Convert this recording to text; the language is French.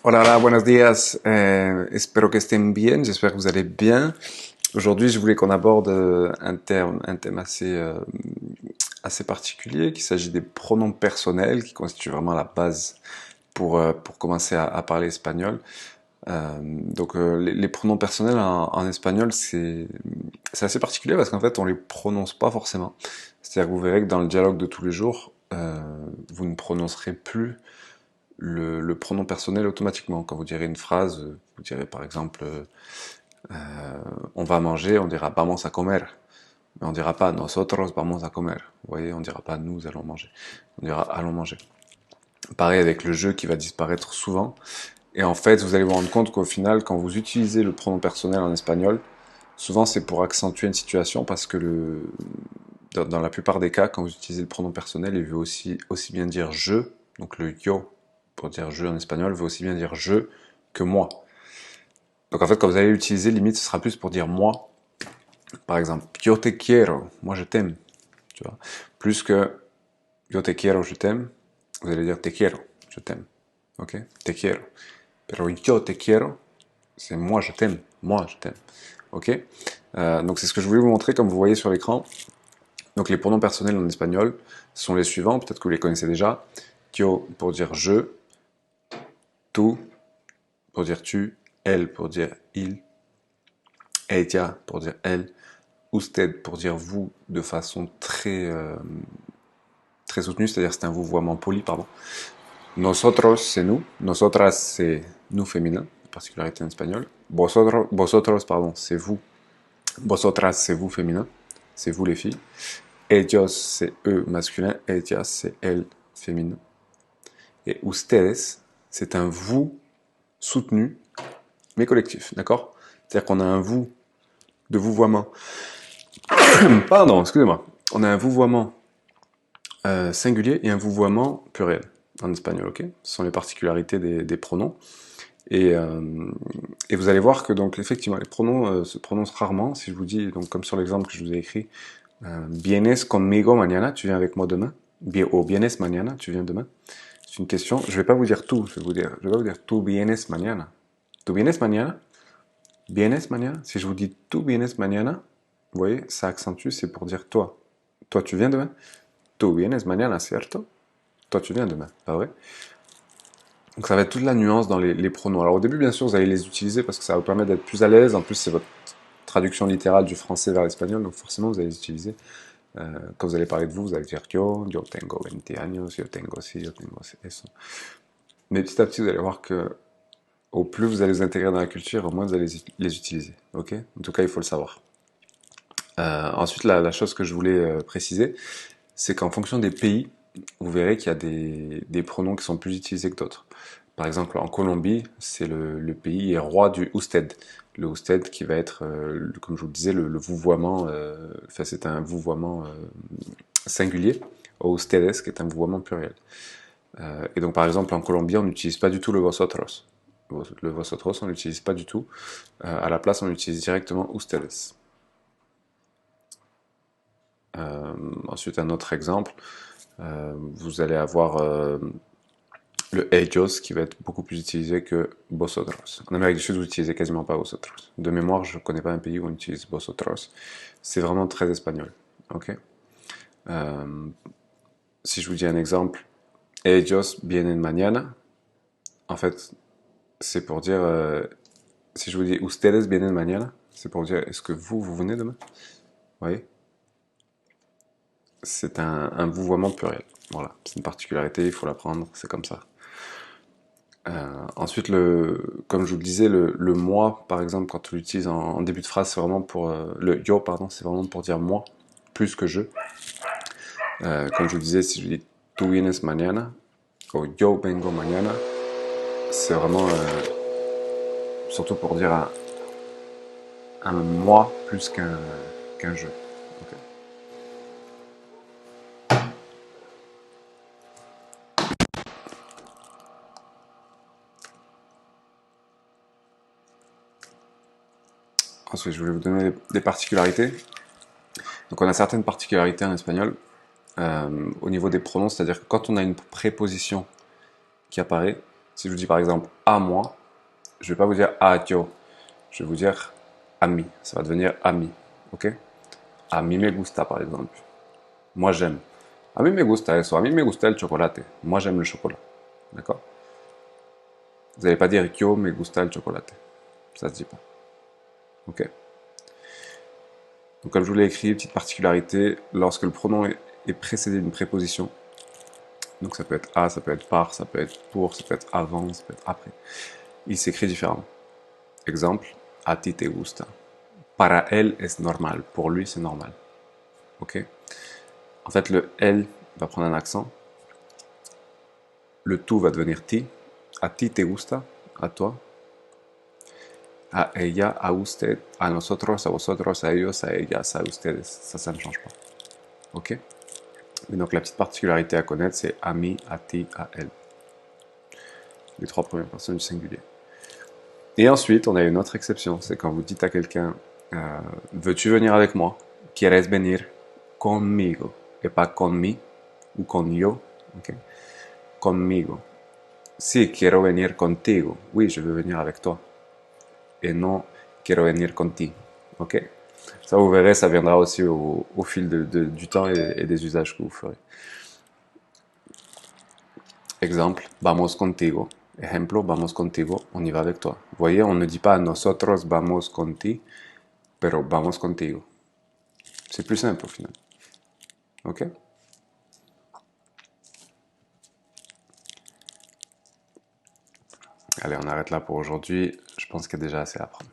Hola, buenos días. Espero que estén bien. J'espère que vous allez bien. Aujourd'hui, je voulais qu'on aborde un thème assez particulier, qu'il s'agit des pronoms personnels, qui constituent vraiment la base pour commencer à parler espagnol. Les pronoms personnels en espagnol, c'est assez particulier parce qu'en fait, on les prononce pas forcément. C'est-à-dire que vous verrez que dans le dialogue de tous les jours, vous ne prononcerez plus le pronom personnel automatiquement. Quand vous direz une phrase, vous direz par exemple on va manger, on dira vamos a comer. Mais on dira pas nosotros vamos a comer. Vous voyez, on dira pas nous allons manger. On dira allons manger. Pareil avec le je qui va disparaître souvent. Et en fait, vous allez vous rendre compte qu'au final, quand vous utilisez le pronom personnel en espagnol, souvent c'est pour accentuer une situation parce que dans la plupart des cas, quand vous utilisez le pronom personnel, il veut aussi bien dire je, donc le yo pour dire je en espagnol veut aussi bien dire je que moi. Donc en fait, quand vous allez l'utiliser, limite, ce sera plus pour dire moi. Par exemple, yo te quiero, moi je t'aime, tu vois. Plus que yo te quiero, je t'aime, vous allez dire te quiero, je t'aime. Ok? Te quiero. Pero yo te quiero, c'est moi je t'aime. Ok? Donc c'est ce que je voulais vous montrer, comme vous voyez sur l'écran. Donc les pronoms personnels en espagnol sont les suivants, peut-être que vous les connaissez déjà. Yo pour dire je, tu pour dire tu, elle pour dire il, ella pour dire elle, usted pour dire vous de façon très soutenue, c'est-à-dire c'est un vouvoiement poli, pardon. Nosotros c'est nous, nosotras c'est nous féminin, particularité en espagnol. Vosotros pardon, c'est vous, vosotras c'est vous féminin, c'est vous les filles. Ellos c'est eux masculin, ellas c'est elles féminin. Et ustedes c'est un vous soutenu mais collectif, d'accord? C'est-à-dire qu'on a un vous de vouvoiement. Pardon, excusez-moi. On a un vouvoiement singulier et un vouvoiement pluriel en espagnol, ok? Ce sont les particularités des pronoms. Et, euh, et vous allez voir que donc effectivement les pronoms se prononcent rarement. Si je vous dis donc comme sur l'exemple que je vous ai écrit, vienes conmigo mañana, tu viens avec moi demain. O vienes mañana, tu viens demain. C'est une question. Je vais pas vous dire tout. Je vais pas vous dire tu vienes mañana. Tu vienes mañana. Vienes mañana. Si je vous dis tu vienes mañana, vous voyez, ça accentue. C'est pour dire toi. Toi, tu viens demain. Tu vienes mañana, cierto? Toi, tu viens demain, pas vrai? Donc ça va être toute la nuance dans les pronoms. Alors au début, bien sûr, vous allez les utiliser parce que ça va vous permettre d'être plus à l'aise. En plus, c'est votre traduction littérale du français vers l'espagnol, donc forcément, vous allez les utiliser. Quand vous allez parler de vous, vous allez dire yo tengo 20 años, yo tengo ci, yo tengo eso. Mais petit à petit, vous allez voir que au plus vous allez vous intégrer dans la culture, au moins vous allez les utiliser. Ok? En tout cas, il faut le savoir. Ensuite, la chose que je voulais préciser, c'est qu'en fonction des pays, vous verrez qu'il y a des pronoms qui sont plus utilisés que d'autres. Par exemple, en Colombie, c'est le pays est roi du usted. Le usted qui va être, comme je vous le disais, le vouvoiement, enfin c'est un vouvoiement singulier, au ustedes qui est un vouvoiement pluriel. Et donc par exemple en Colombie, on n'utilise pas du tout le vosotros. Le vosotros, on l'utilise pas du tout. À la place, on utilise directement ustedes. Ensuite, un autre exemple, vous allez avoir le ellos qui va être beaucoup plus utilisé que vosotros. En Amérique du Sud, vous n'utilisez quasiment pas vosotros. De mémoire, je ne connais pas un pays où on utilise vosotros. C'est vraiment très espagnol. Ok. Euh, si je vous dis un exemple, ellos vienen mañana, en fait, c'est pour dire, si je vous dis ustedes vienen mañana, c'est pour dire, est-ce que vous venez demain? Vous voyez? C'est un vouvoiement pluriel. Voilà, c'est une particularité, il faut l'apprendre, c'est comme ça. Ensuite, comme je vous le disais, le moi, par exemple, quand on l'utilise en début de phrase, c'est vraiment pour le yo, pardon, c'est vraiment pour dire moi plus que je. Comme je vous le disais, si je dis tu vienes mañana ou yo vengo mañana, c'est vraiment surtout pour dire un moi plus qu'un je. Ok. Ensuite, je voulais vous donner des particularités. Donc, on a certaines particularités en espagnol au niveau des pronoms, c'est-à-dire que quand on a une préposition qui apparaît, Si je vous dis par exemple à moi, je vais pas vous dire a yo, je vais vous dire ami. Ça va devenir ami, ok? A mí me gusta par exemple. Moi j'aime. A mí me gusta eso. A mí me gusta el chocolate. Moi j'aime le chocolat, d'accord? Vous n'allez pas dire yo me gusta el chocolate. Ça se dit pas, ok? Donc comme je vous l'ai écrit, petite particularité, lorsque le pronom est précédé d'une préposition, donc ça peut être à, ça peut être par, ça peut être pour, ça peut être avant, ça peut être après, il s'écrit différemment. Exemple, a ti te gusta. Para él es normal. Pour lui, c'est normal. Ok? En fait, le elle va prendre un accent. Le tout va devenir ti. A ti te gusta. A toi. A ella, a usted, a nosotros, a vosotros, a ellos, a ellas, a ustedes. Ça ne change pas. Ok? Et donc la petite particularité à connaître, c'est a mi, a ti, a elle. Les trois premières personnes du singulier. Et ensuite, on a une autre exception. C'est quand vous dites à quelqu'un veux-tu venir avec moi? Quieres venir conmigo. Et pas con mi ou con yo. Okay? Conmigo. Si, quiero venir contigo. Oui, je veux venir avec toi. Et non, quiero venir contigo. Ok? Ça, vous verrez, ça viendra aussi au fil du temps et des usages que vous ferez. Exemple, vamos contigo. Ejemplo, vamos contigo, on y va avec toi. Vous voyez, on ne dit pas nosotros vamos contigo, pero vamos contigo. C'est plus simple au final. Ok? Allez, on arrête là pour aujourd'hui. Je pense qu'il y a déjà assez à apprendre.